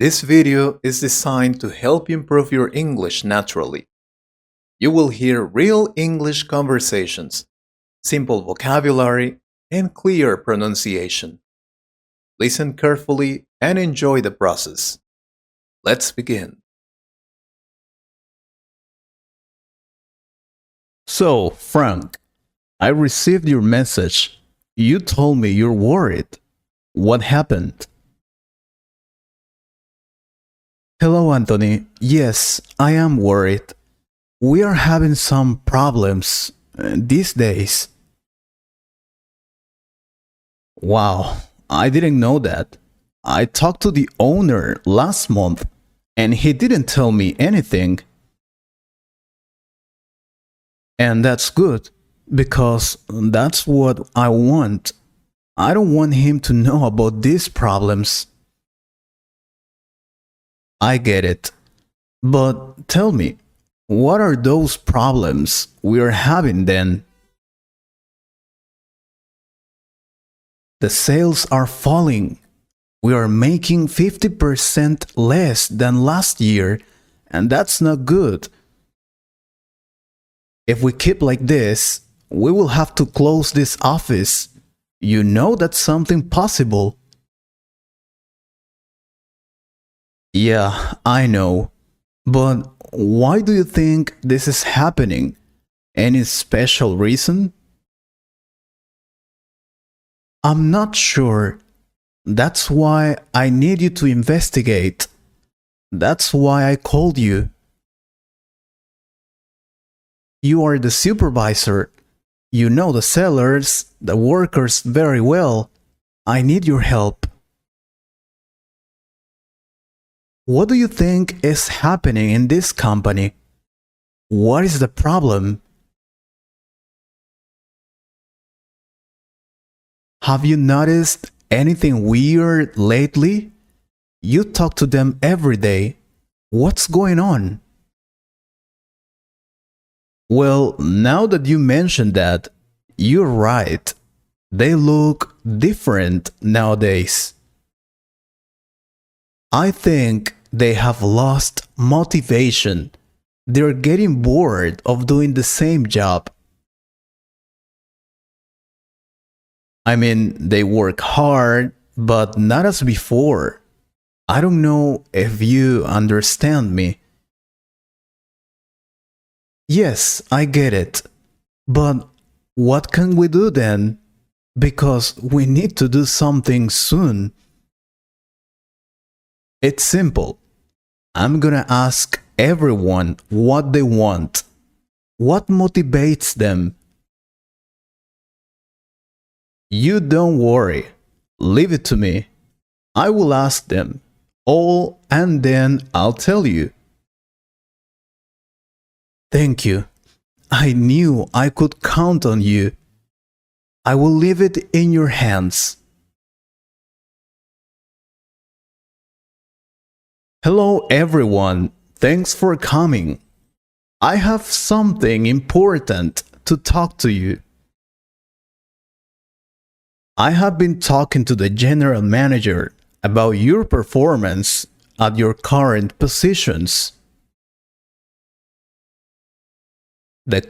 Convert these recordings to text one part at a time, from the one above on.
This video is designed to help you improve your English naturally. You will hear real English conversations, simple vocabulary, and clear pronunciation. Listen carefully and enjoy the process. Let's begin. So, Frank, I received your message. You told me you're worried. What happened? Hello, Anthony. Yes, I am worried. We are having some problems these days. Wow, I didn't know that. I talked to the owner last month and he didn't tell me anything. And that's good, because that's what I want. I don't want him to know about these problems. I get it. But tell me, what are those problems we're having then? The sales are falling. We are making 50% less than last year, and that's not good. If we keep like this, we will have to close this office. You know that's something possible. Yeah, I know. But why do you think this is happening? Any special reason? I'm not sure. That's why I need you to investigate. That's why I called you. You are the supervisor. You know the sellers, the workers very well. I need your help. What do you think is happening in this company? What is the problem? Have you noticed anything weird lately? You talk to them every day. What's going on? Well, now that you mentioned that, you're right. They look different nowadays. I think they have lost motivation. They're getting bored of doing the same job. I mean, they work hard, but not as before. I don't know if you understand me. Yes, I get it. But what can we do then? Because we need to do something soon. It's simple. I'm gonna ask everyone what they want. What motivates them? You don't worry. Leave it to me. I will ask them all and then I'll tell you. Thank you. I knew I could count on you. I will leave it in your hands. Hello everyone. Thanks for coming. I have something important to talk to you. I have been talking to the general manager about your performance at your current positions. This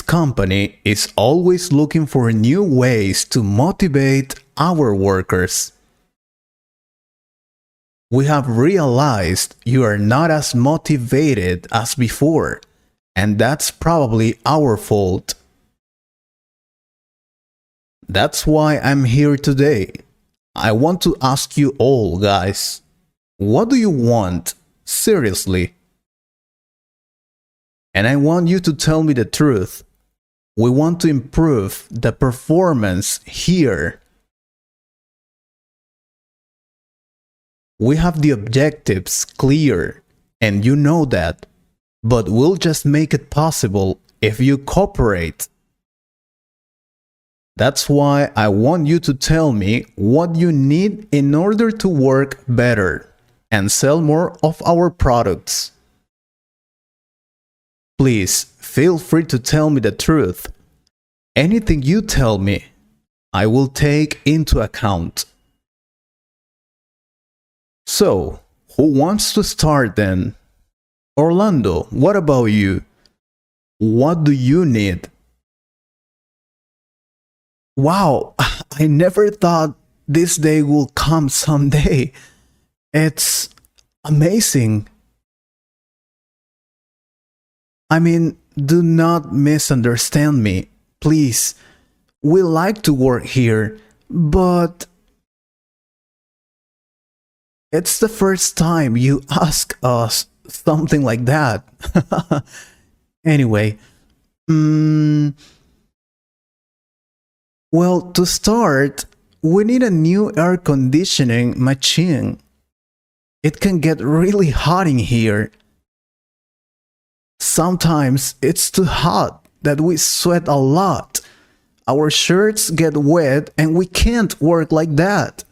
company is always looking for new ways to motivate our workers. We have realized you are not as motivated as before, and that's probably our fault. That's why I'm here today. I want to ask you all, guys, what do you want? Seriously. And I want you to tell me the truth. We want to improve the performance here. We have the objectives clear, and you know that, but we'll just make it possible if you cooperate. That's why I want you to tell me what you need in order to work better and sell more of our products. Please feel free to tell me the truth. Anything you tell me, I will take into account. So, who wants to start then? Orlando, what about you? What do you need? Wow, I never thought this day will come someday. It's amazing. I mean, do not misunderstand me, please. We like to work here, but it's the first time you ask us something like that. Anyway, well, to start, we need a new air conditioning machine. It can get really hot in here. Sometimes it's too hot that we sweat a lot. Our shirts get wet and we can't work like that.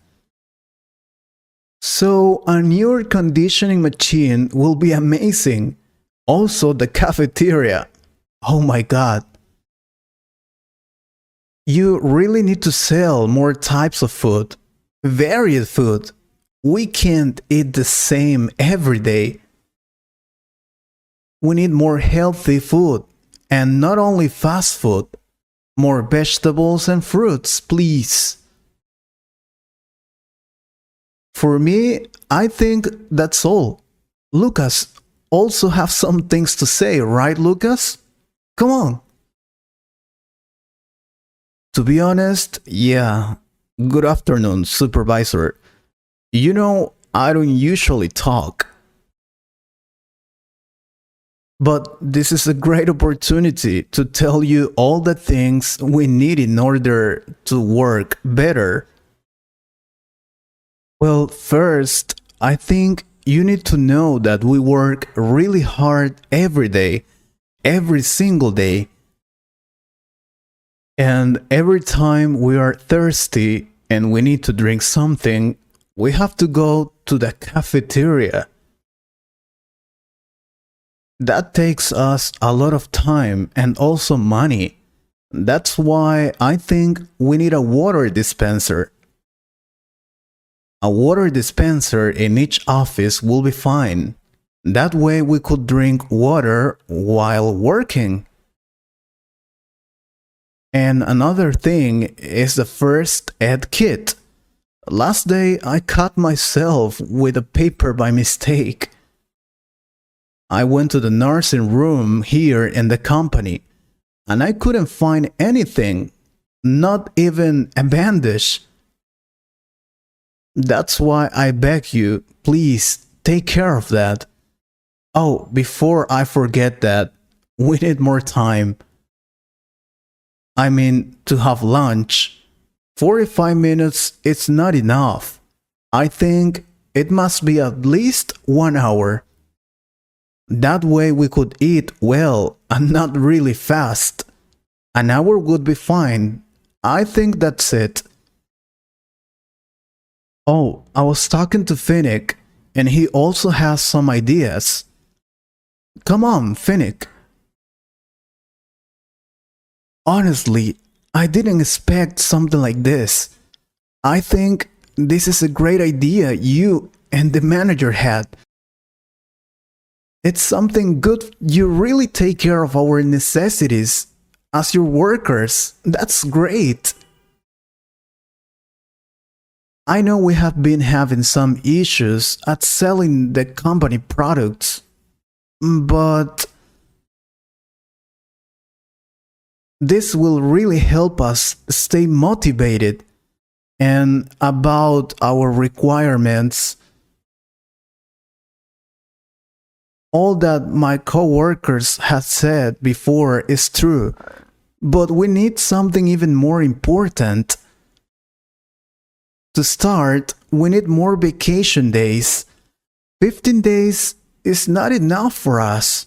So a new air conditioning machine will be amazing. Also the cafeteria. Oh my god. You really need to sell more types of food. Varied food. We can't eat the same every day. We need more healthy food. And not only fast food. More vegetables and fruits, please. For me, I think that's all. Lucas also have some things to say, right, Lucas? Come on. To be honest, yeah. Good afternoon, Supervisor. You know, I don't usually talk. But this is a great opportunity to tell you all the things we need in order to work better. Well, first, I think you need to know that we work really hard every day, every single day. And every time we are thirsty and we need to drink something, we have to go to the cafeteria. That takes us a lot of time and also money. That's why I think we need a water dispenser. A water dispenser in each office will be fine. That way we could drink water while working. And another thing is the first aid kit. Last day I cut myself with a paper by mistake. I went to the nursing room here in the company and I couldn't find anything, not even a bandage. That's why I beg you, please take care of that. Oh, before I forget that, we need more time. I mean, to have lunch. 45 minutes is not enough. I think it must be at least 1 hour. That way we could eat well and not really fast. An hour would be fine. I think that's it. Oh, I was talking to Finnick, and he also has some ideas. Come on, Finnick. Honestly, I didn't expect something like this. I think this is a great idea you and the manager had. It's something good. You really take care of our necessities as your workers. That's great. I know we have been having some issues at selling the company products, but this will really help us stay motivated. And about our requirements, all that my coworkers have said before is true, but we need something even more important. To start, we need more vacation days. 15 days is not enough for us.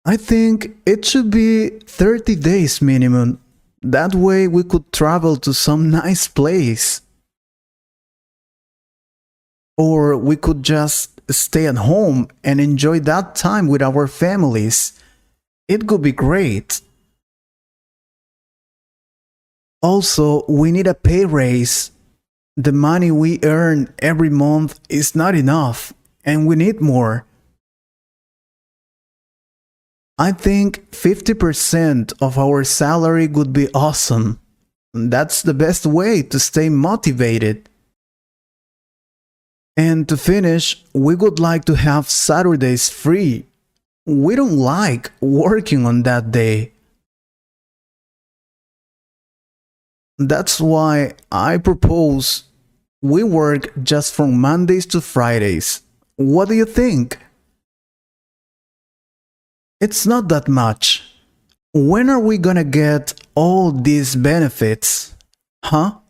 I think it should be 30 days minimum. That way we could travel to some nice place. Or we could just stay at home and enjoy that time with our families. It could be great. Also, we need a pay raise. The money we earn every month is not enough, and we need more. I think 50% of our salary would be awesome. That's the best way to stay motivated. And to finish, we would like to have Saturdays free. We don't like working on that day. That's why I propose we work just from Mondays to Fridays. What do you think? It's not that much. When are we gonna get all these benefits? Huh?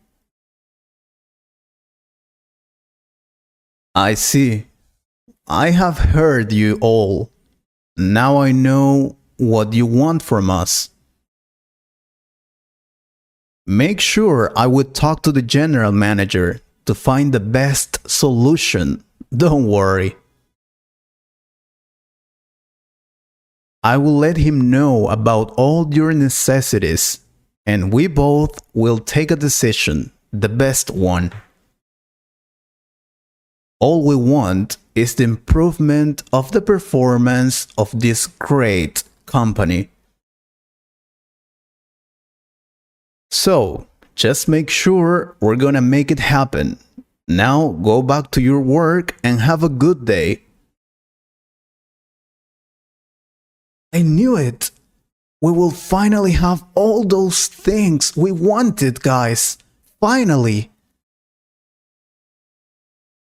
I see. I have heard you all. Now I know what you want from us. Make sure I would talk to the general manager to find the best solution. Don't worry. I will let him know about all your necessities, and we both will take a decision, the best one. All we want is the improvement of the performance of this great company. So, just make sure we're gonna make it happen. Now go back to your work and have a good day. I knew it! We will finally have all those things we wanted, guys. Finally!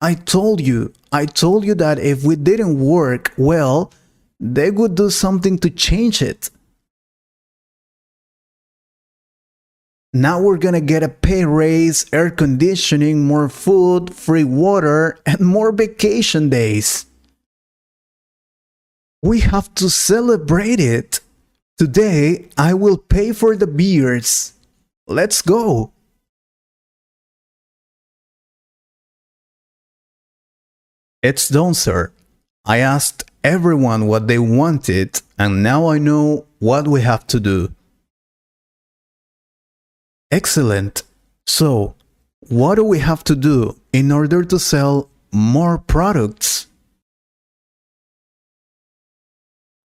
I told you that if we didn't work well, they would do something to change it. Now we're gonna get a pay raise, air conditioning, more food, free water, and more vacation days. We have to celebrate it. Today, I will pay for the beers. Let's go. It's done, sir. I asked everyone what they wanted, and now I know what we have to do. Excellent. So, what do we have to do in order to sell more products?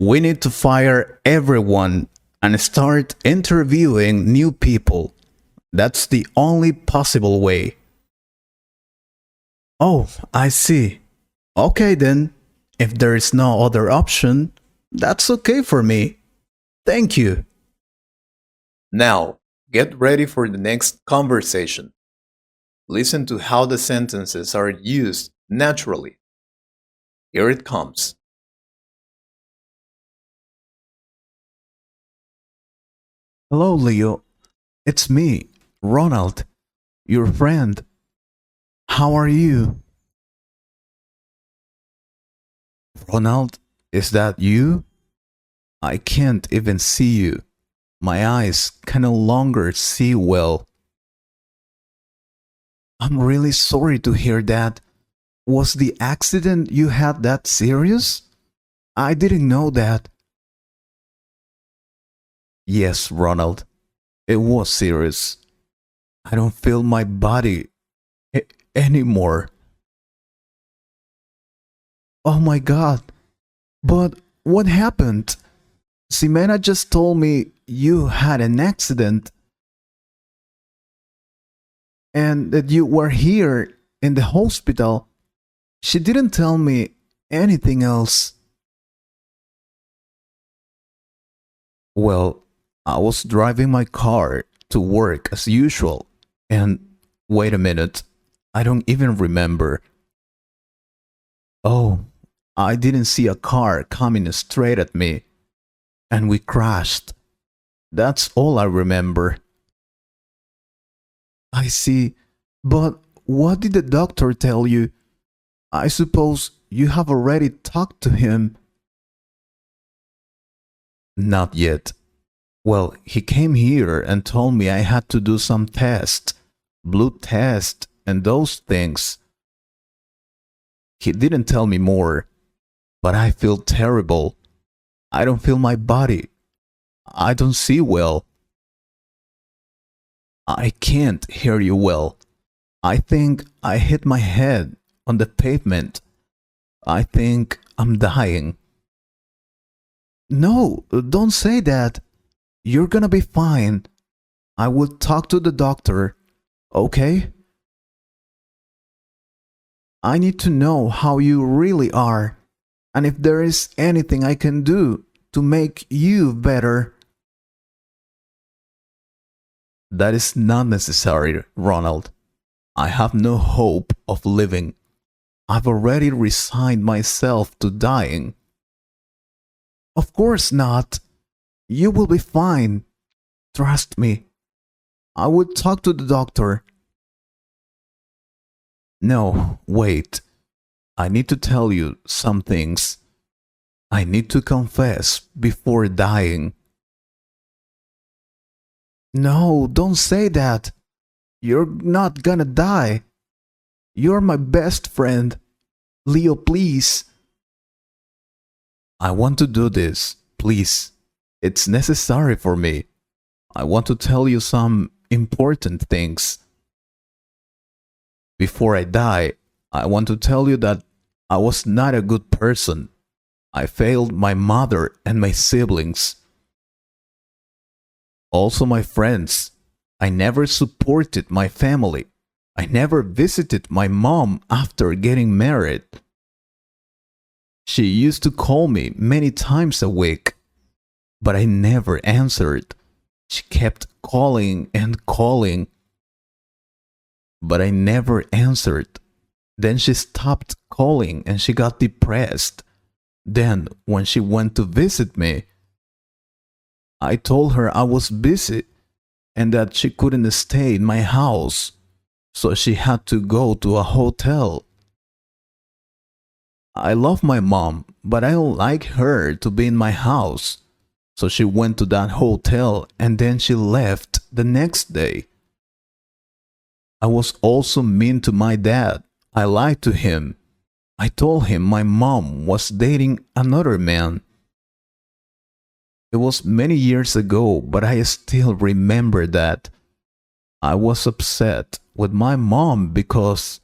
We need to fire everyone and start interviewing new people. That's the only possible way. Oh, I see. Okay then. If there is no other option, that's okay for me. Thank you. Now, get ready for the next conversation. Listen to how the sentences are used naturally. Here it comes. Hello, Leo. It's me, Ronald, your friend. How are you? Ronald, is that you? I can't even see you. My eyes can no longer see well. I'm really sorry to hear that. Was the accident you had that serious? I didn't know that. Yes, Ronald. It was serious. I don't feel my body anymore. Oh my god. But what happened? Ximena just told me you had an accident and that you were here in the hospital. She didn't tell me anything else. Well, I was driving my car to work as usual, and wait a minute, I don't even remember. Oh, I didn't see a car coming straight at me, and we crashed. That's all I remember. I see, but what did the doctor tell you? I suppose you have already talked to him. Not yet. Well, he came here and told me I had to do some tests, blood test, and those things. He didn't tell me more, but I feel terrible. I don't feel my body. I don't see well. I can't hear you well. I think I hit my head on the pavement. I think I'm dying. No, don't say that. You're gonna be fine. I will talk to the doctor, okay? I need to know how you really are, and if there is anything I can do to make you better. That is not necessary, Ronald. I have no hope of living. I've already resigned myself to dying. Of course not. You will be fine. Trust me. I would talk to the doctor. No, wait. I need to tell you some things. I need to confess before dying. No, don't say that. You're not gonna die. You're my best friend. Leo, please. I want to do this, please. It's necessary for me. I want to tell you some important things. Before I die, I want to tell you that I was not a good person. I failed my mother and my siblings. Also my friends. I never supported my family. I never visited my mom after getting married. She used to call me many times a week, but I never answered. She kept calling and calling, but I never answered. Then she stopped calling and she got depressed. Then, when she went to visit me, I told her I was busy and that she couldn't stay in my house, so she had to go to a hotel. I love my mom, but I don't like her to be in my house, so she went to that hotel and then she left the next day. I was also mean to my dad. I lied to him. I told him my mom was dating another man. It was many years ago, but I still remember that. I was upset with my mom because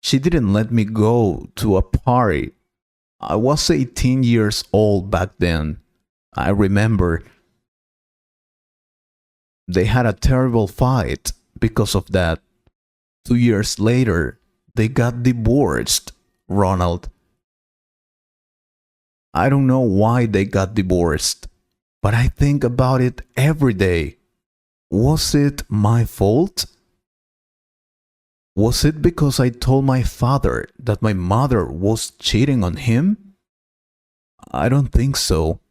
she didn't let me go to a party. I was 18 years old back then. I remember. They had a terrible fight because of that. 2 years later, they got divorced, Ronald. I don't know why they got divorced, but I think about it every day. Was it my fault? Was it because I told my father that my mother was cheating on him? I don't think so.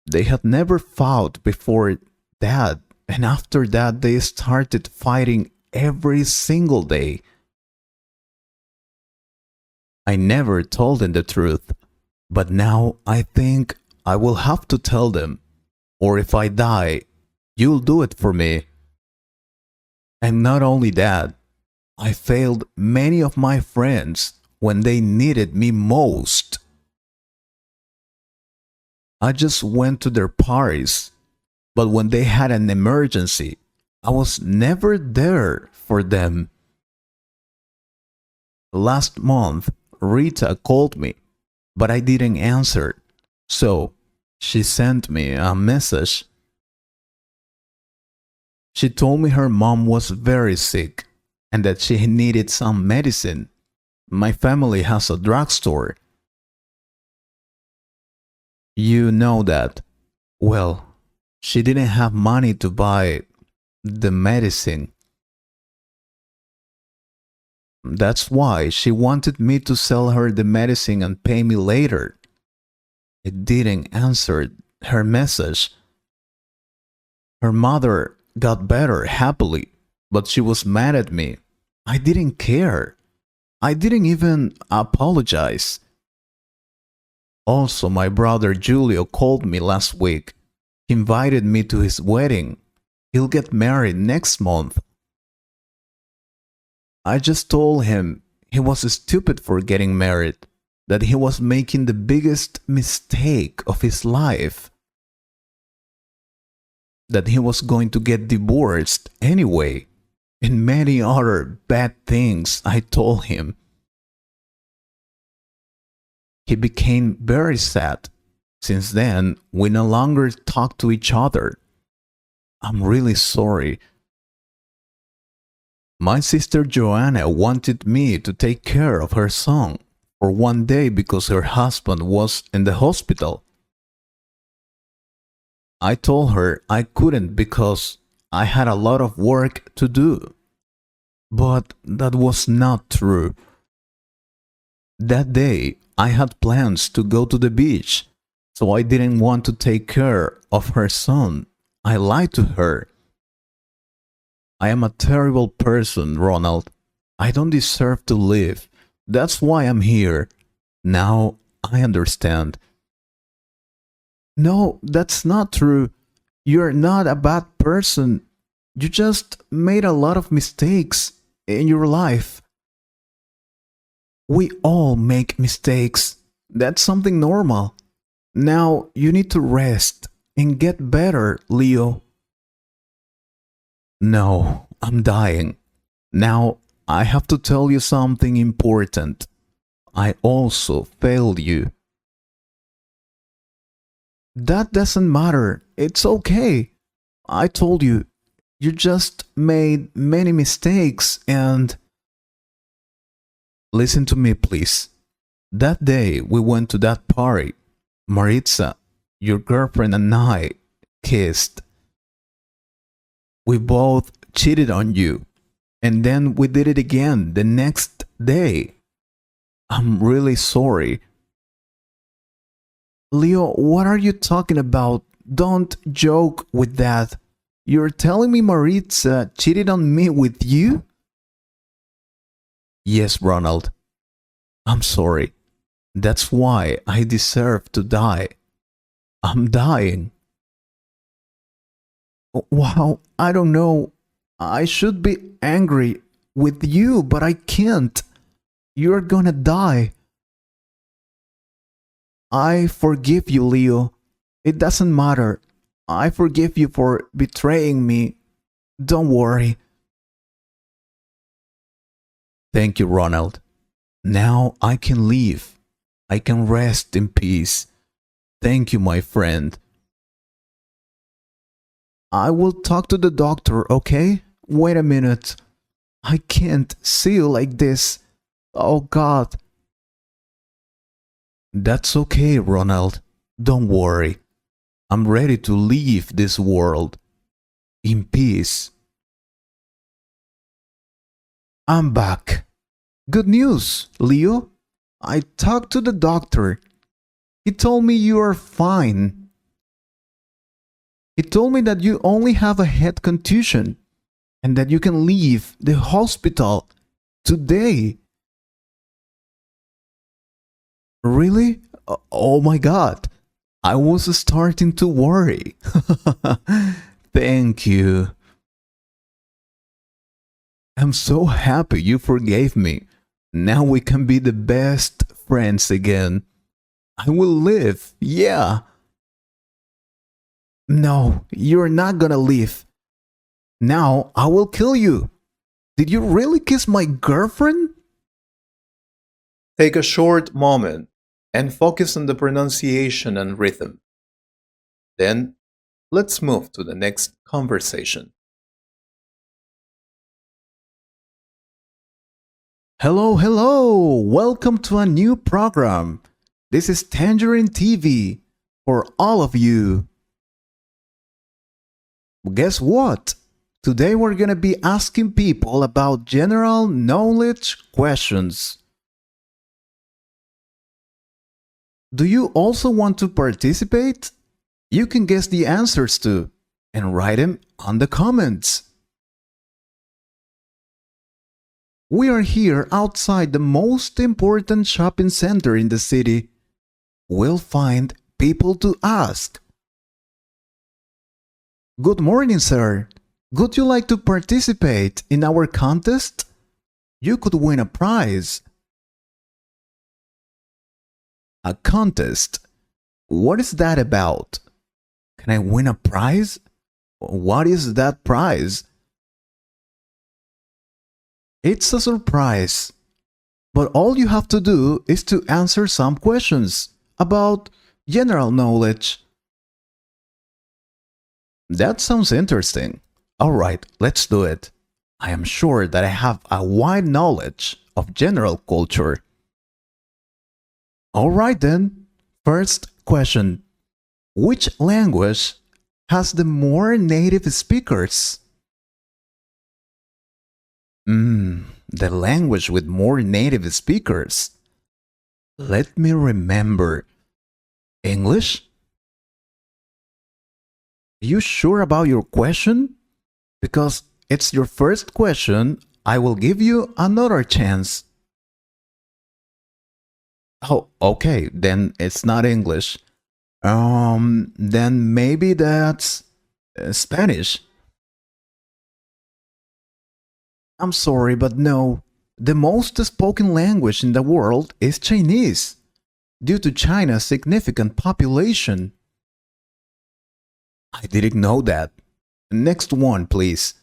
They had never fought before that, and after that they started fighting every single day. I never told them the truth, but now I think I will have to tell them, or if I die, you'll do it for me. And not only that, I failed many of my friends when they needed me most. I just went to their parties, but when they had an emergency, I was never there for them. Last month, Rita called me, but I didn't answer, so she sent me a message. She told me her mom was very sick and that she needed some medicine. My family has a drugstore. You know that. Well, she didn't have money to buy the medicine. That's why she wanted me to sell her the medicine and pay me later. I didn't answer her message. Her mother got better happily, but she was mad at me. I didn't care. I didn't even apologize. Also, my brother Julio called me last week. He invited me to his wedding. He'll get married next month. I just told him he was stupid for getting married, that he was making the biggest mistake of his life. that he was going to get divorced anyway, and many other bad things I told him. He became very sad. Since then, we no longer talk to each other. I'm really sorry. My sister Joanna wanted me to take care of her son for one day because her husband was in the hospital. I told her I couldn't because I had a lot of work to do. But that was not true. That day, I had plans to go to the beach, so I didn't want to take care of her son. I lied to her. I am a terrible person, Ronald. I don't deserve to live. That's why I'm here. Now I understand. No, that's not true. You're not a bad person. You just made a lot of mistakes in your life. We all make mistakes. That's something normal. Now you need to rest and get better, Leo. No, I'm dying. Now I have to tell you something important. I also failed you. That doesn't matter. It's okay. I told you, you just made many mistakes and... Listen to me, please. That day we went to that party. Maritza, your girlfriend, and I kissed. We both cheated on you, and then we did it again the next day. I'm really sorry. Leo, what are you talking about? Don't joke with that. You're telling me Maritza cheated on me with you? Yes, Ronald. I'm sorry. That's why I deserve to die. I'm dying. Wow, I don't know. I should be angry with you, but I can't. You're gonna die. I forgive you, Leo. It doesn't matter. I forgive you for betraying me. Don't worry. Thank you, Ronald. Now I can leave. I can rest in peace. Thank you, my friend. I will talk to the doctor, okay? Wait a minute. I can't see you like this. Oh, God. That's okay, Ronald. Don't worry. I'm ready to leave this world in peace. I'm back. Good news, Leo. I talked to the doctor. He told me you are fine. He told me that you only have a head contusion and that you can leave the hospital today. Really? Oh my God. I was starting to worry. Thank you. I'm so happy you forgave me. Now we can be the best friends again. I will live, yeah. No, you're not gonna live. Now I will kill you. Did you really kiss my girlfriend? Take a short moment and focus on the pronunciation and rhythm. Then, let's move to the next conversation. Hello, hello! Welcome to a new program. This is Tangerine TV for all of you. Guess what? Today we're gonna be asking people about general knowledge questions. Do you also want to participate? You can guess the answers too and write them on the comments. We are here outside the most important shopping center in the city. We'll find people to ask. Good morning, sir. Would you like to participate in our contest? You could win a prize. A contest? What is that about? Can I win a prize? What is that prize? It's a surprise. But all you have to do is to answer some questions about general knowledge. That sounds interesting. Alright, let's do it. I am sure that I have a wide knowledge of general culture. Alright then, first question. Which language has the more native speakers? The language with more native speakers. Let me remember. English? You sure about your question? Because it's your first question, I will give you another chance. Oh, okay, then it's not English. Then maybe that's Spanish. I'm sorry, but no. The most spoken language in the world is Chinese, due to China's significant population. I didn't know that. Next one, please.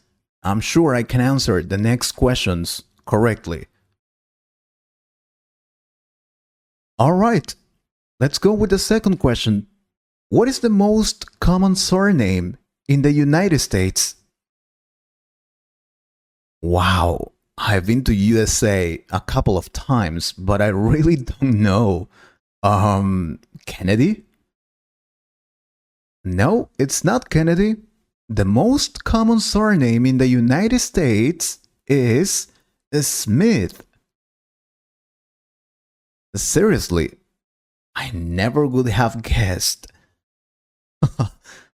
I'm sure I can answer the next questions correctly. Alright, let's go with the second question. What is the most common surname in the United States? Wow, I've been to USA a couple of times, but I really don't know. Kennedy? No, it's not Kennedy. The most common surname in the United States is Smith. Seriously, I never would have guessed.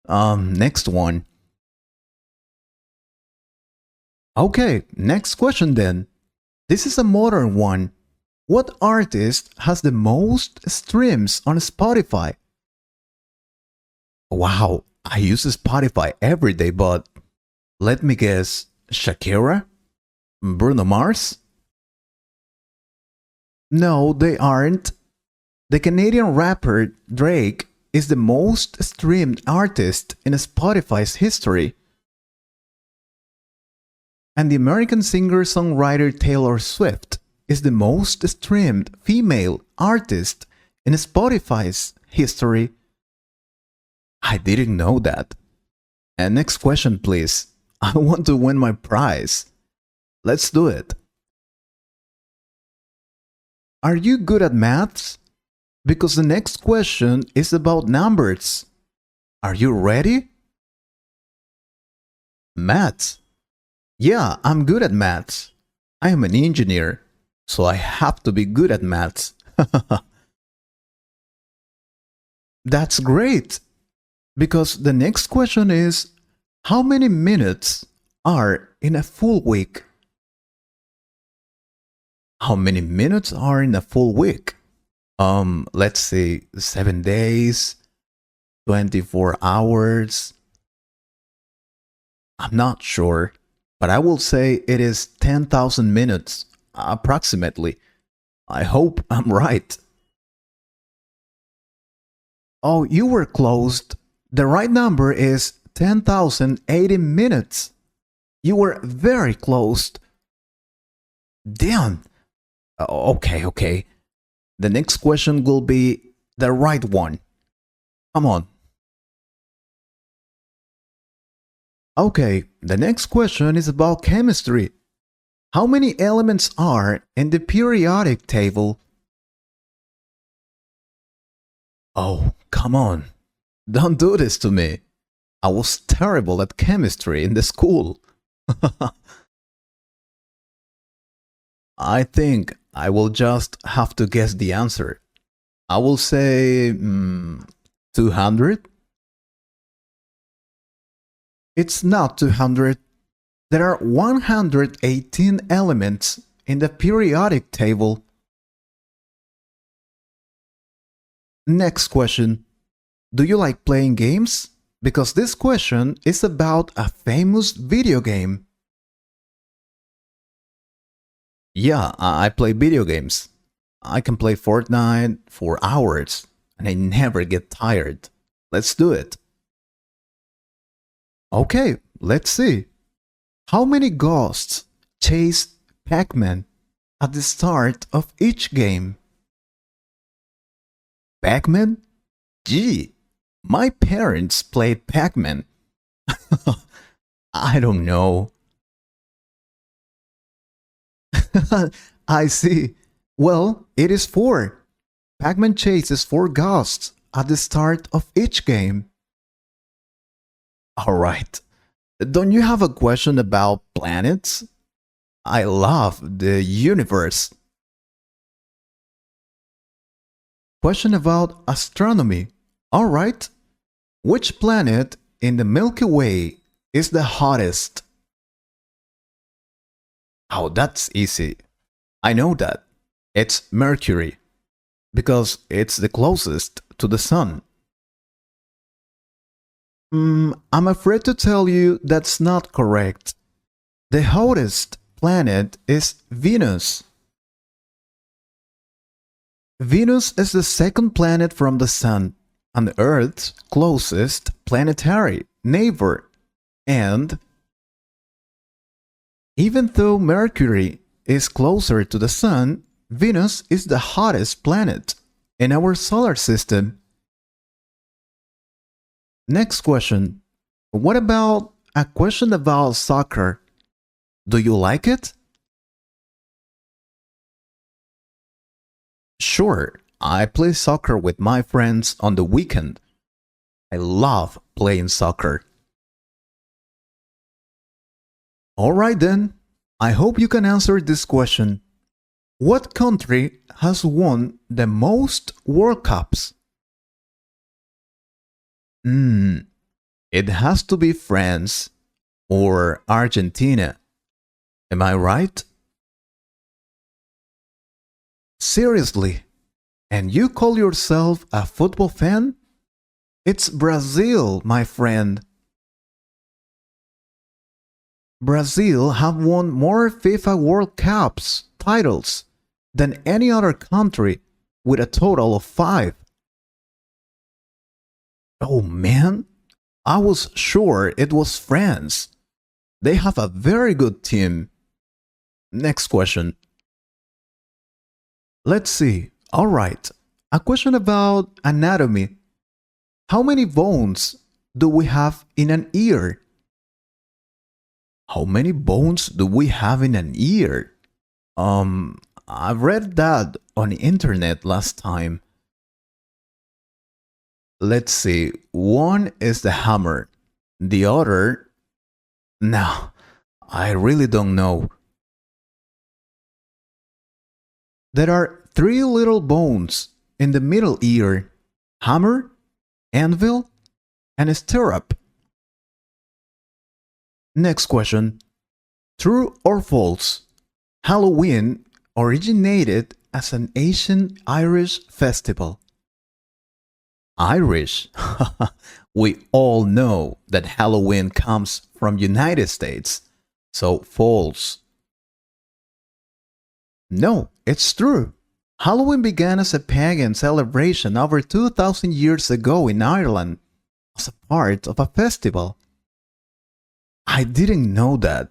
Next one. Okay, next question then. This is a modern one. What artist has the most streams on Spotify? Wow, I use Spotify every day, but let me guess. Shakira? Bruno Mars? No, they aren't. The Canadian rapper Drake is the most streamed artist in Spotify's history. And the American singer-songwriter Taylor Swift is the most streamed female artist in Spotify's history. I didn't know that. And next question, please. I want to win my prize. Let's do it. Are you good at maths? Because the next question is about numbers. Are you ready? Maths? Yeah, I'm good at maths. I am an engineer, so I have to be good at maths. That's great. Because the next question is, how many minutes are in a full week? How many minutes are in a full week? Let's say 7 days, 24 hours. I'm not sure, but I will say it is 10,000 minutes, approximately. I hope I'm right. Oh, you were close. The right number is 10,080 minutes. You were very close. Damn. Okay. The next question will be the right one. Come on. Okay, the next question is about chemistry. How many elements are in the periodic table? Oh, come on. Don't do this to me. I was terrible at chemistry in the school. I think I will just have to guess the answer. I will say 200. It's not 200. There are 118 elements in the periodic table. Next question. Do you like playing games? Because this question is about a famous video game. Yeah, I play video games. I can play Fortnite for hours and I never get tired. Let's do it. Okay, let's see. How many ghosts chase Pac-Man at the start of each game? Pac-Man? Gee, my parents played Pac-Man. I don't know. I see. Well, it is four. Pac-Man chases four ghosts at the start of each game. Alright. Don't you have a question about planets? I love the universe. Question about astronomy. Alright. Which planet in the Milky Way is the hottest? Oh, that's easy. I know that. It's Mercury, because it's the closest to the Sun. I'm afraid to tell you that's not correct. The hottest planet is Venus. Venus is the second planet from the Sun and Earth's closest planetary neighbor. And even though Mercury is closer to the Sun, Venus is the hottest planet in our solar system. Next question. What about a question about soccer? Do you like it? Sure, I play soccer with my friends on the weekend. I love playing soccer. Alright then, I hope you can answer this question. What country has won the most World Cups? It has to be France or Argentina. Am I right? Seriously? And you call yourself a football fan? It's Brazil, my friend. Brazil have won more FIFA World Cups titles than any other country, with a total of 5. Oh man, I was sure it was France. They have a very good team. Next question. Let's see. Alright, a question about anatomy. How many bones do we have in an ear? How many bones do we have in an ear? I read that on the internet last time. Let's see. One is the hammer. The other... No, I really don't know. There are 3 little bones in the middle ear: hammer, anvil, and stirrup. Next question. True or false? Halloween originated as an ancient Irish festival. Irish? We all know that Halloween comes from United States, so false. No, it's true. Halloween began as a pagan celebration over 2,000 years ago in Ireland as a part of a festival. I didn't know that.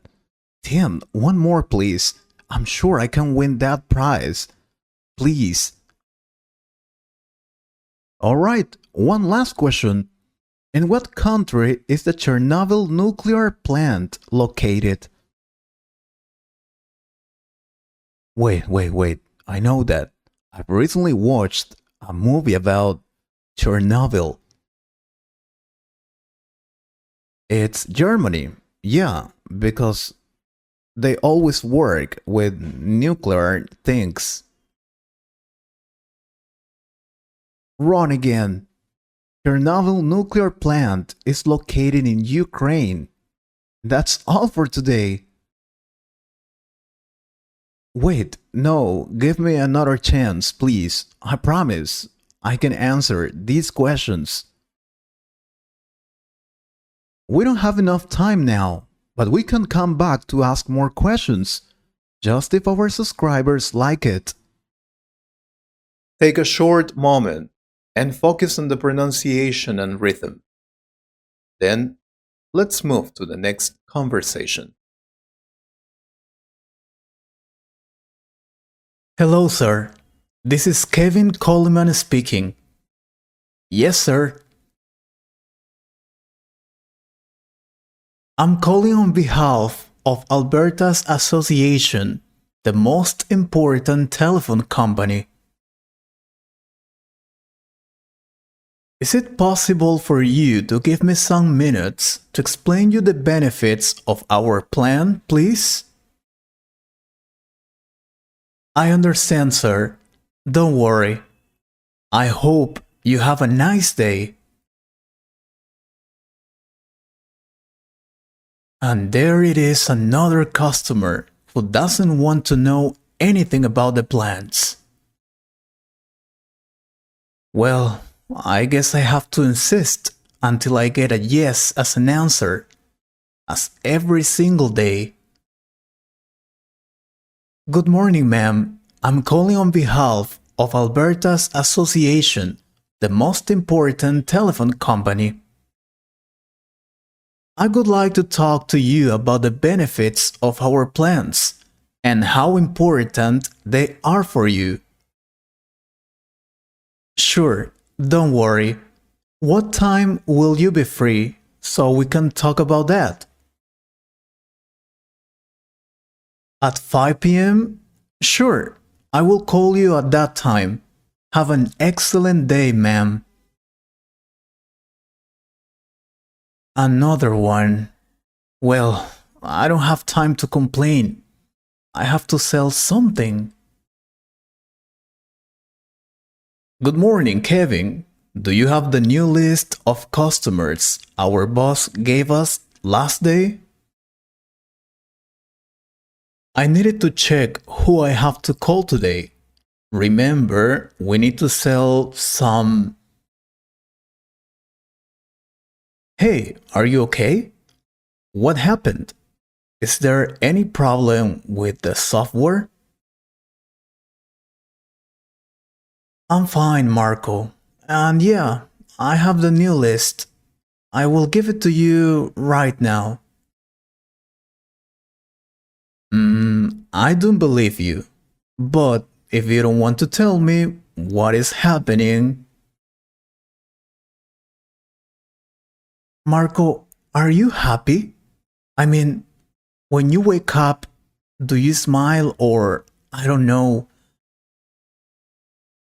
Tim, one more please. I'm sure I can win that prize. Please. Alright, one last question. In what country is the Chernobyl nuclear plant located? Wait. I know that. I've recently watched a movie about Chernobyl. It's Germany. Yeah, because they always work with nuclear things. Wrong again. Chernobyl nuclear plant is located in Ukraine. That's all for today. Wait, no, give me another chance, please. I promise I can answer these questions. We don't have enough time now, but we can come back to ask more questions, just if our subscribers like it. Take a short moment and focus on the pronunciation and rhythm. Then Let's move to the next conversation. Hello, sir. This is Kevin Coleman speaking. Yes, sir. I'm calling on behalf of Alberta's Association, the most important telephone company. Is it possible for you to give me some minutes to explain you the benefits of our plan, please? I understand, sir. Don't worry. I hope you have a nice day. And there it is, another customer who doesn't want to know anything about the plans. Well, I guess I have to insist until I get a yes as an answer, as every single day. Good morning, ma'am. I'm calling on behalf of Alberta's Association, the most important telephone company. I would like to talk to you about the benefits of our plans and how important they are for you. Sure, don't worry. What time will you be free so we can talk about that? At 5 p.m.? Sure, I will call you at that time. Have an excellent day, ma'am. Another one. Well, I don't have time to complain. I have to sell something. Good morning, Kevin. Do you have the new list of customers our boss gave us last day? I needed to check who I have to call today. Remember, we need to sell some. Hey, are you okay? What happened? Is there any problem with the software? I'm fine, Marco. And yeah, I have the new list. I will give it to you right now. I don't believe you. But if you don't want to tell me what is happening. Marco, are you happy? I mean, when you wake up, do you smile or, I don't know?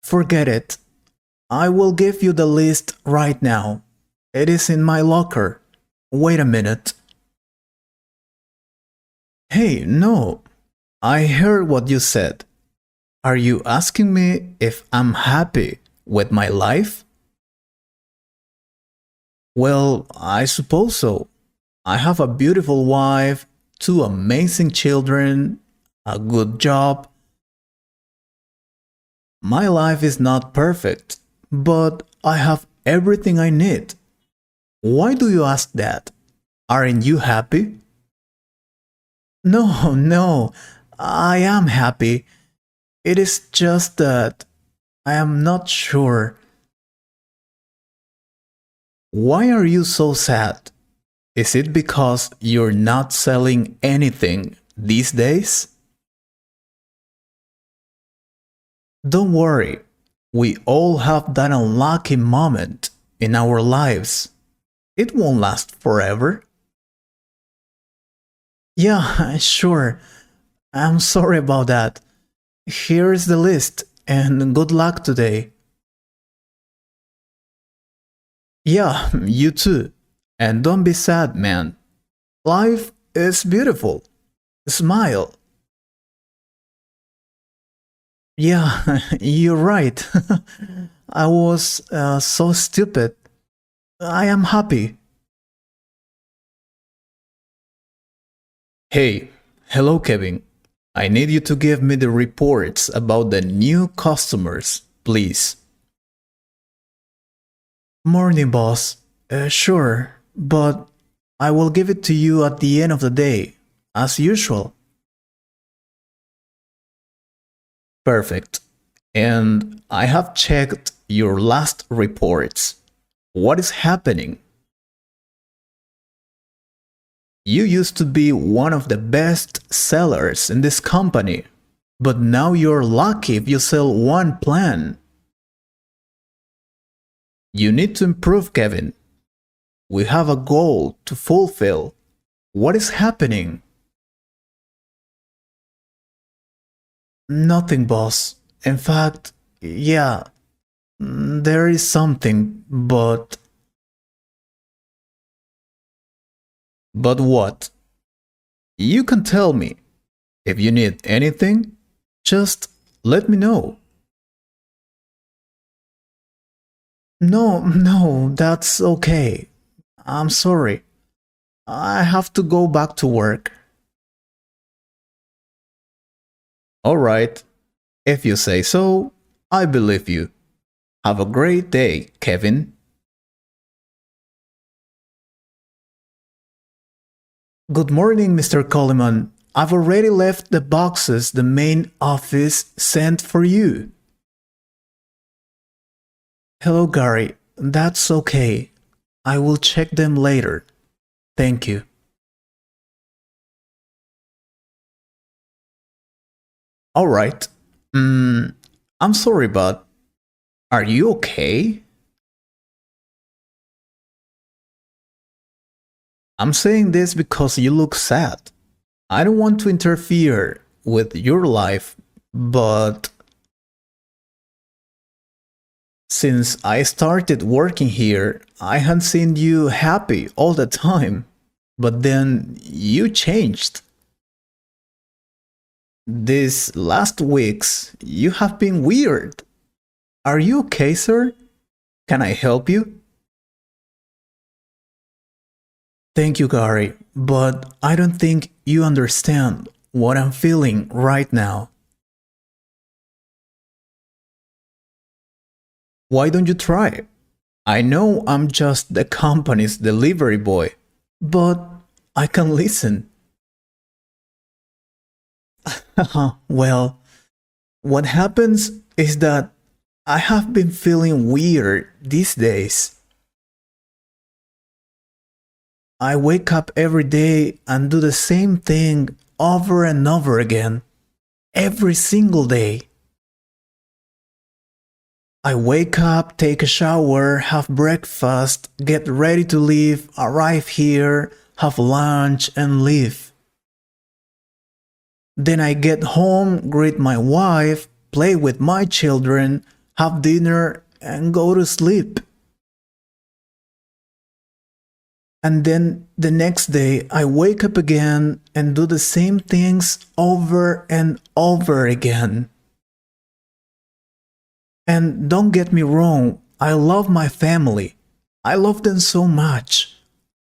Forget it. I will give you the list right now. It is in my locker. Wait a minute. Hey, no. I heard what you said. Are you asking me if I'm happy with my life? Well, I suppose so. I have a beautiful wife, two amazing children, a good job. My life is not perfect, but I have everything I need. Why do you ask that? Aren't you happy? No, no, I am happy. It is just that I am not sure. Why are you so sad? Is it because you're not selling anything these days? Don't worry, we all have that unlucky moment in our lives. It won't last forever. Yeah, sure. I'm sorry about that. Here is the list, and good luck today. Yeah, you too. And don't be sad, man. Life is beautiful. Smile. Yeah, you're right. I was so stupid. I am happy. Hey, hello, Kevin. I need you to give me the reports about the new customers, please. Morning, boss. Sure, but I will give it to you at the end of the day, as usual. Perfect. And I have checked your last reports. What is happening? You used to be one of the best sellers in this company, but now you're lucky if you sell one plan. You need to improve, Kevin. We have a goal to fulfill. What is happening? Nothing, boss. In fact, yeah, there is something, but. But what? You can tell me. If you need anything, just let me know. No, that's okay. I'm sorry. I have to go back to work. Alright, if you say so, I believe you. Have a great day, Kevin. Good morning, Mr. Coleman. I've already left the boxes the main office sent for you. Hello, Gary. That's okay. I will check them later. Thank you. Alright. I'm sorry, but are you okay? I'm saying this because you look sad. I don't want to interfere with your life, but since I started working here, I had seen you happy all the time. But then you changed. These last weeks, you have been weird. Are you okay, sir? Can I help you? Thank you, Gary, but I don't think you understand what I'm feeling right now. Why don't you try? I know I'm just the company's delivery boy, but I can listen. Well, what happens is that I have been feeling weird these days. I wake up every day and do the same thing over and over again, every single day. I wake up, take a shower, have breakfast, get ready to leave, arrive here, have lunch, and leave. Then I get home, greet my wife, play with my children, have dinner, and go to sleep. And then the next day I wake up again and do the same things over and over again. And don't get me wrong, I love my family. I love them so much.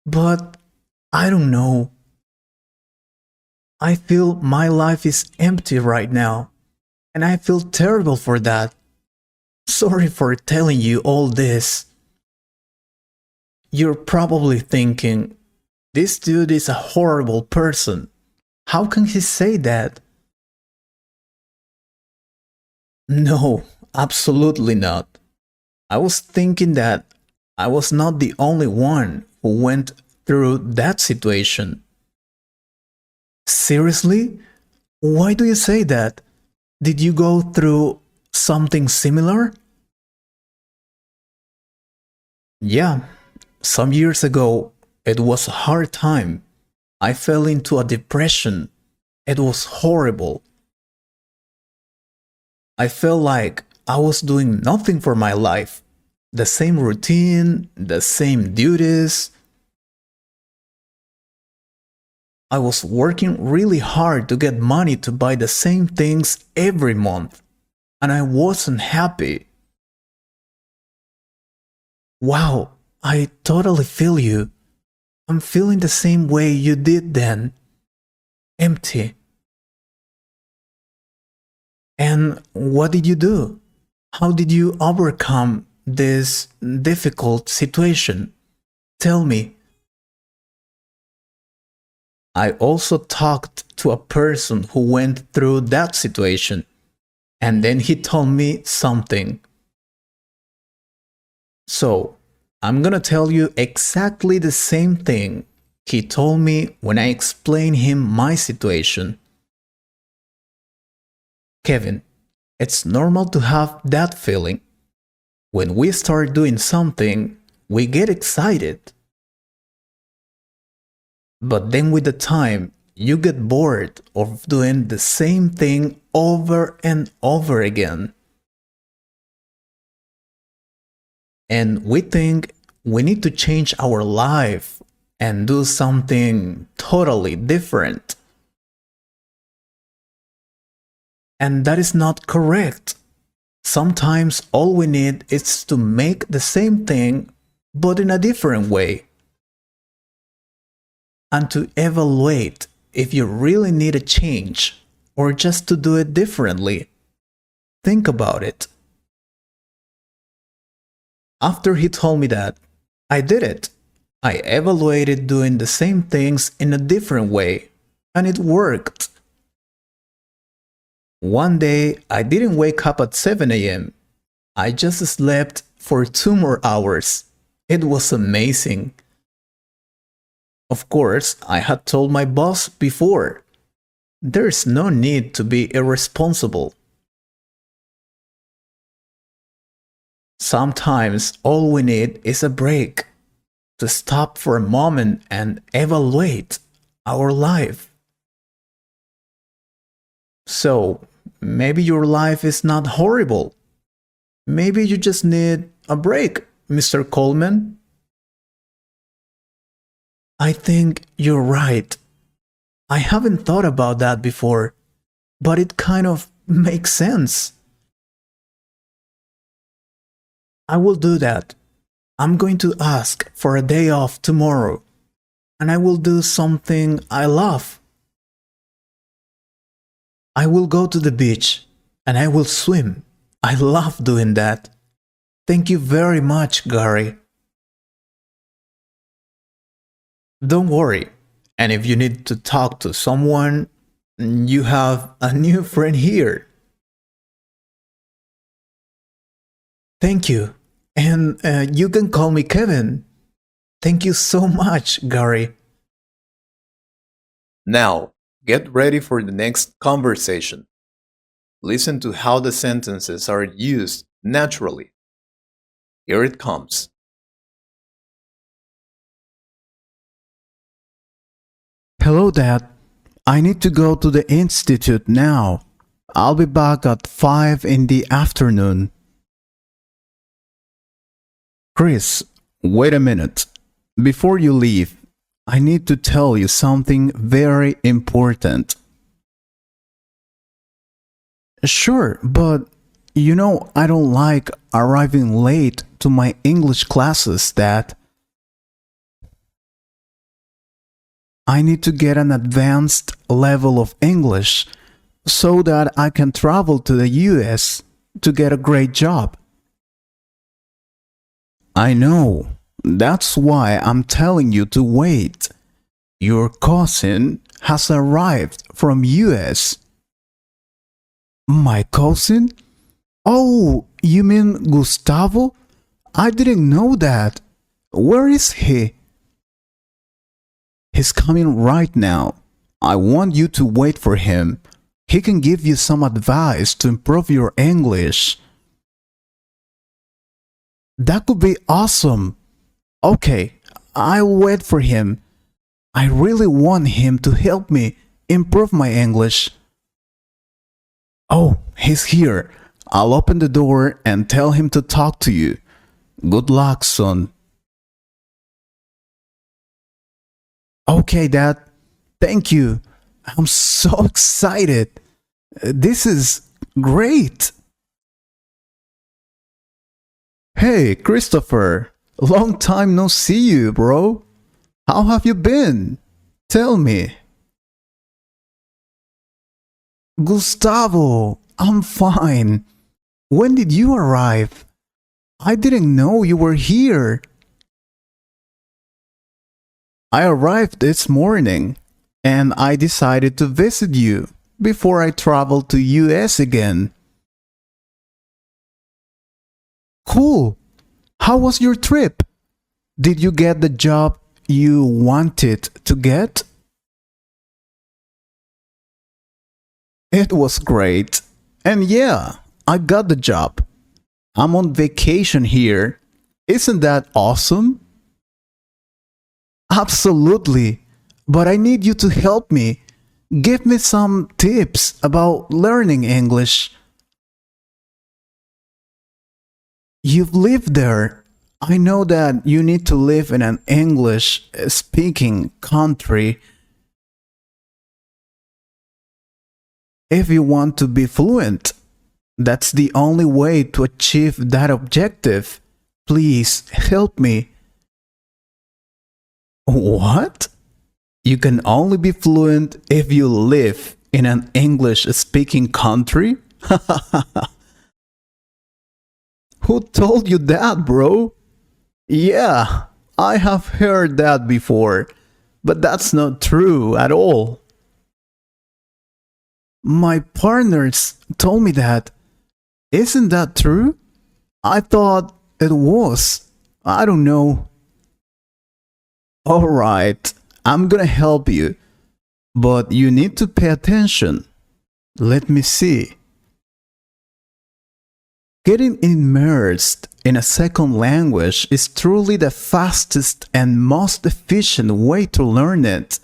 But I don't know. I feel my life is empty right now. And I feel terrible for that. Sorry for telling you all this. You're probably thinking, this dude is a horrible person. How can he say that? No, absolutely not. I was thinking that I was not the only one who went through that situation. Seriously? Why do you say that? Did you go through something similar? Yeah, some years ago, it was a hard time. I fell into a depression. It was horrible. I felt like I was doing nothing for my life. The same routine, the same duties. I was working really hard to get money to buy the same things every month, and I wasn't happy. Wow, I totally feel you. I'm feeling the same way you did then. Empty. And what did you do? How did you overcome this difficult situation? Tell me. I also talked to a person who went through that situation, and then he told me something. So, I'm gonna tell you exactly the same thing, He told me when I explained him my situation. Kevin, it's normal to have that feeling. When we start doing something, we get excited. But then with the time, you get bored of doing the same thing over and over again. And we think we need to change our life and do something totally different. And that is not correct. Sometimes all we need is to make the same thing but in a different way. And to evaluate if you really need a change or just to do it differently. Think about it. After he told me that, I did it. I evaluated doing the same things in a different way, and it worked. One day, I didn't wake up at 7 a.m. I just slept for 2 more hours. It was amazing. Of course, I had told my boss before. There's no need to be irresponsible. Sometimes all we need is a break, to stop for a moment and evaluate our life. So, maybe your life is not horrible. Maybe you just need a break, Mr. Coleman. I think you're right. I haven't thought about that before, but it kind of makes sense. I will do that. I'm going to ask for a day off tomorrow, and I will do something I love. I will go to the beach, and I will swim. I love doing that. Thank you very much, Gary. Don't worry, and if you need to talk to someone, you have a new friend here. Thank you. And you can call me Kevin. Thank you so much, Gary. Now, get ready for the next conversation. Listen to how the sentences are used naturally. Here it comes. Hello, Dad. I need to go to the institute now. I'll be back at 5 in the afternoon. Chris, wait a minute. Before you leave, I need to tell you something very important. Sure, but I don't like arriving late to my English classes, Dad. I need to get an advanced level of English so that I can travel to the US to get a great job. I know. That's why I'm telling you to wait. Your cousin has arrived from US. My cousin? Oh, you mean Gustavo? I didn't know that. Where is he? He's coming right now. I want you to wait for him. He can give you some advice to improve your English. That could be awesome. Okay, I'll wait for him. I really want him to help me improve my English. Oh, he's here. I'll open the door and tell him to talk to you. Good luck, son. Okay, Dad. Thank you. I'm so excited. This is great. Hey, Christopher. Long time no see you, bro. How have you been? Tell me. Gustavo, I'm fine. When did you arrive? I didn't know you were here. I arrived this morning, and I decided to visit you before I travel to US again. Cool. How was your trip? Did you get the job you wanted to get? It was great. And yeah, I got the job. I'm on vacation here. Isn't that awesome? Absolutely. But I need you to help me. Give me some tips about learning English. You've lived there. I know that you need to live in an English speaking country if you want to be fluent. That's the only way to achieve that objective. Please help me. What? You can only be fluent if you live in an English speaking country? Who told you that, bro? Yeah, I have heard that before, but that's not true at all. My partners told me that. Isn't that true? I thought it was. I don't know. Alright, I'm gonna help you, but you need to pay attention. Let me see. Getting immersed in a second language is truly the fastest and most efficient way to learn it.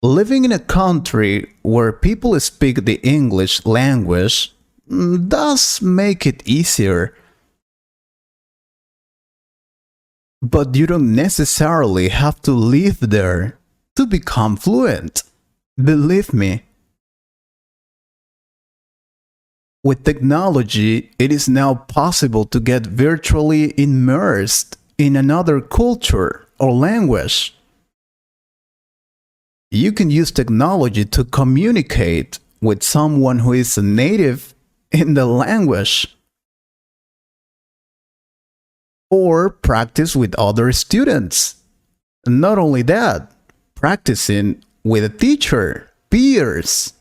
Living in a country where people speak the English language does make it easier. But you don't necessarily have to live there to become fluent. Believe me. With technology, it is now possible to get virtually immersed in another culture or language. You can use technology to communicate with someone who is a native in the language, or practice with other students. Not only that, practicing with a teacher, peers,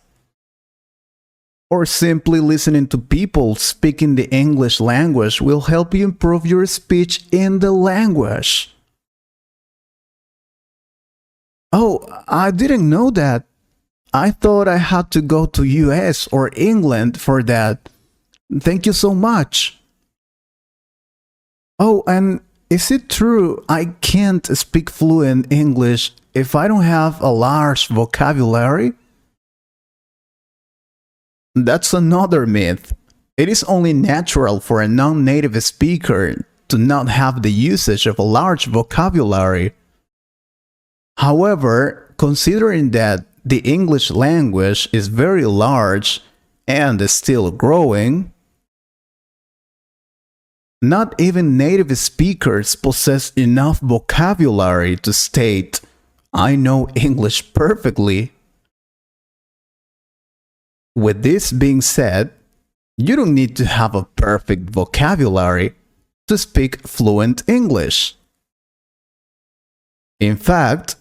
or simply listening to people speaking the English language will help you improve your speech in the language. Oh, I didn't know that. I thought I had to go to US or England for that. Thank you so much. Oh, and is it true I can't speak fluent English if I don't have a large vocabulary? That's another myth. It is only natural for a non-native speaker to not have the usage of a large vocabulary. However, considering that the English language is very large and is still growing, not even native speakers possess enough vocabulary to state, "I know English perfectly." With this being said, you don't need to have a perfect vocabulary to speak fluent English. In fact,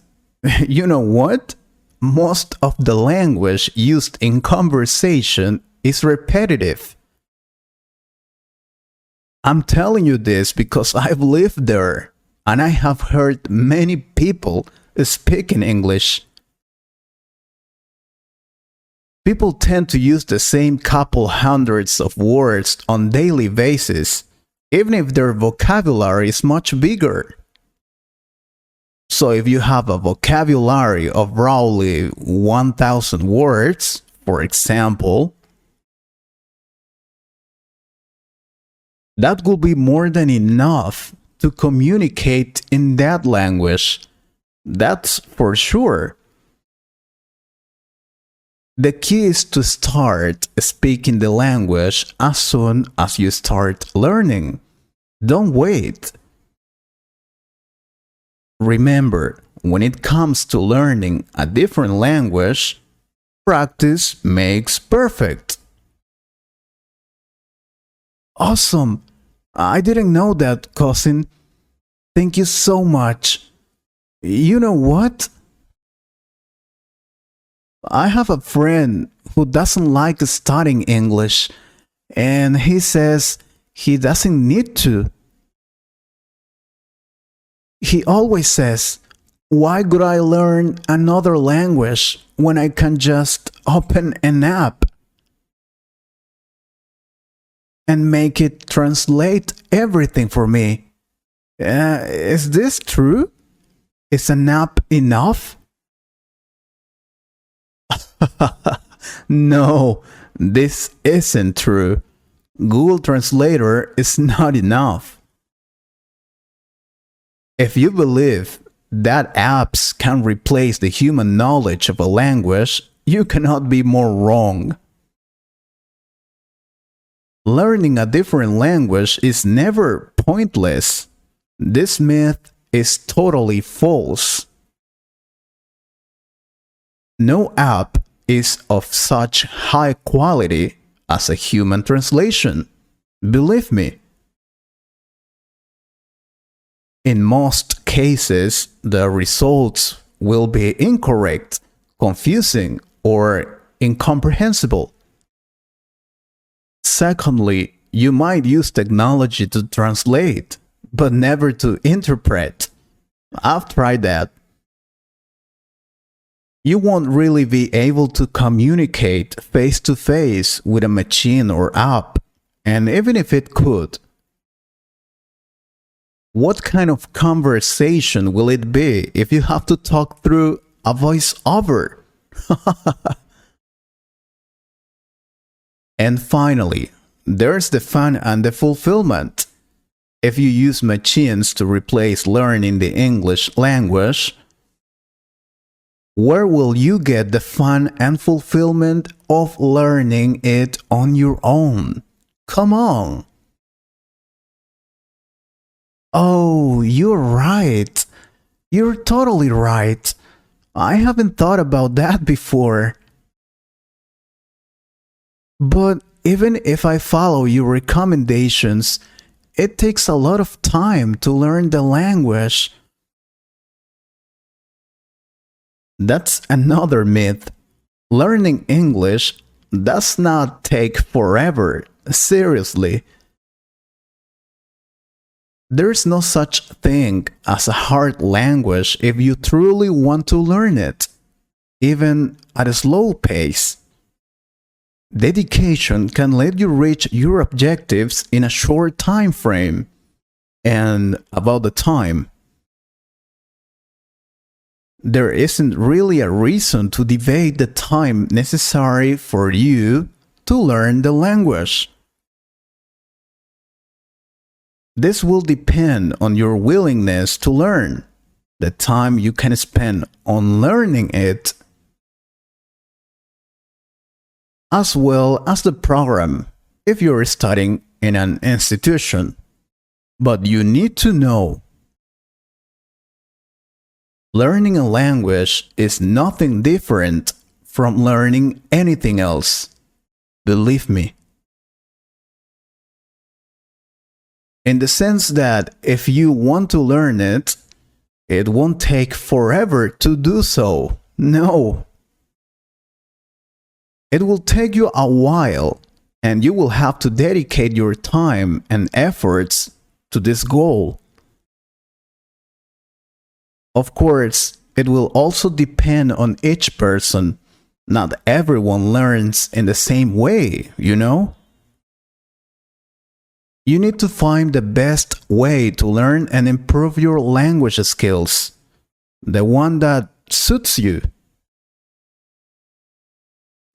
you know what? Most of the language used in conversation is repetitive. I'm telling you this because I've lived there and I have heard many people speak in English. People tend to use the same couple hundreds of words on daily basis, even if their vocabulary is much bigger. So if you have a vocabulary of roughly 1,000 words, for example, that will be more than enough to communicate in that language. That's for sure. The key is to start speaking the language as soon as you start learning. Don't wait. Remember, when it comes to learning a different language, practice makes perfect. Awesome! I didn't know that, cousin. Thank you so much. You know what? I have a friend who doesn't like studying English, and he says he doesn't need to. He always says, why would I learn another language when I can just open an app and make it translate everything for me? Is this true? Is an app enough? No, this isn't true. Google Translator is not enough. If you believe that apps can replace the human knowledge of a language, you cannot be more wrong. Learning a different language is never pointless. This myth is totally false. No app is of such high quality as a human translation. Believe me. In most cases, the results will be incorrect, confusing, or incomprehensible. Secondly, you might use technology to translate, but never to interpret. I've tried that. You won't really be able to communicate face to face with a machine or app, and even if it could, what kind of conversation will it be if you have to talk through a voiceover? And finally, there's the fun and the fulfillment. If you use machines to replace learning the English language, where will you get the fun and fulfillment of learning it on your own? Come on. Oh, you're right. You're totally right. I haven't thought about that before. But even if I follow your recommendations, it takes a lot of time to learn the language. That's another myth. Learning English does not take forever. Seriously. There's no such thing as a hard language if you truly want to learn it, even at a slow pace. Dedication can let you reach your objectives in a short time frame. And about the time, there isn't really a reason to debate the time necessary for you to learn the language. This will depend on your willingness to learn, the time you can spend on learning it, as well as the program if you're studying in an institution. But you need to know, learning a language is nothing different from learning anything else. Believe me. In the sense that if you want to learn it, it won't take forever to do so. No. It will take you a while, and you will have to dedicate your time and efforts to this goal. Of course, it will also depend on each person. Not everyone learns in the same way, you know? You need to find the best way to learn and improve your language skills, the one that suits you.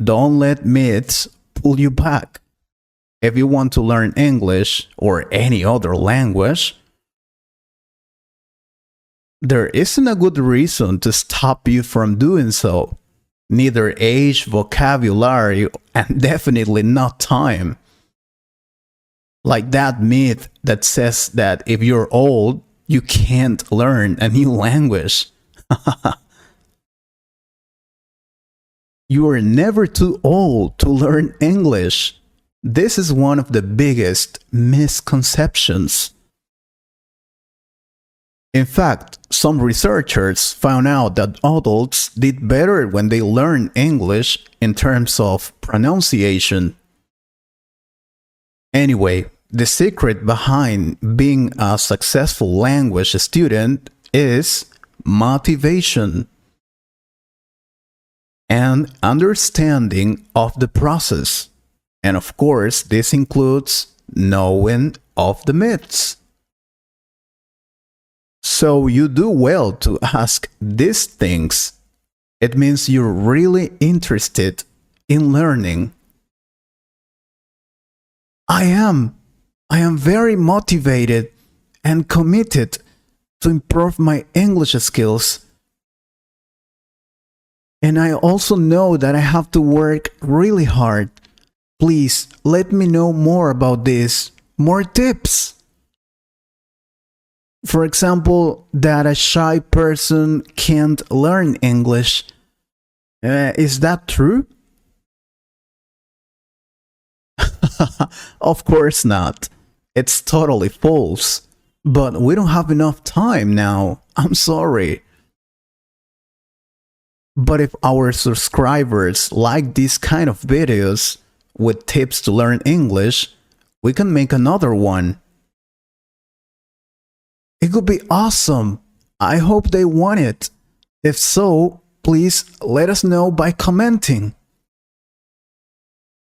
Don't let myths pull you back. If you want to learn English or any other language, there isn't a good reason to stop you from doing so. Neither age, vocabulary, and definitely not time. Like that myth that says that if you're old, you can't learn a new language. You are never too old to learn English. This is one of the biggest misconceptions. In fact, some researchers found out that adults did better when they learned English in terms of pronunciation. Anyway, the secret behind being a successful language student is motivation and understanding of the process. And of course, this includes knowing of the myths. So you do well to ask these things. It means you're really interested in learning. I am. I am very motivated and committed to improve my English skills. And I also know that I have to work really hard. Please let me know more about this. More tips. For example, that a shy person can't learn English. Is that true? Of course not. It's totally false. But we don't have enough time now. I'm sorry. But if our subscribers like these kind of videos with tips to learn English, we can make another one. It could be awesome. I hope they want it. If so, please let us know by commenting.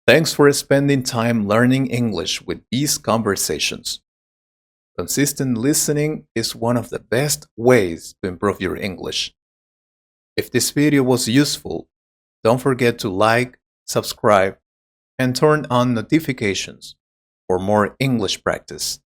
Thanks for spending time learning English with these conversations. Consistent listening is one of the best ways to improve your English. If this video was useful, don't forget to like, subscribe, and turn on notifications for more English practice.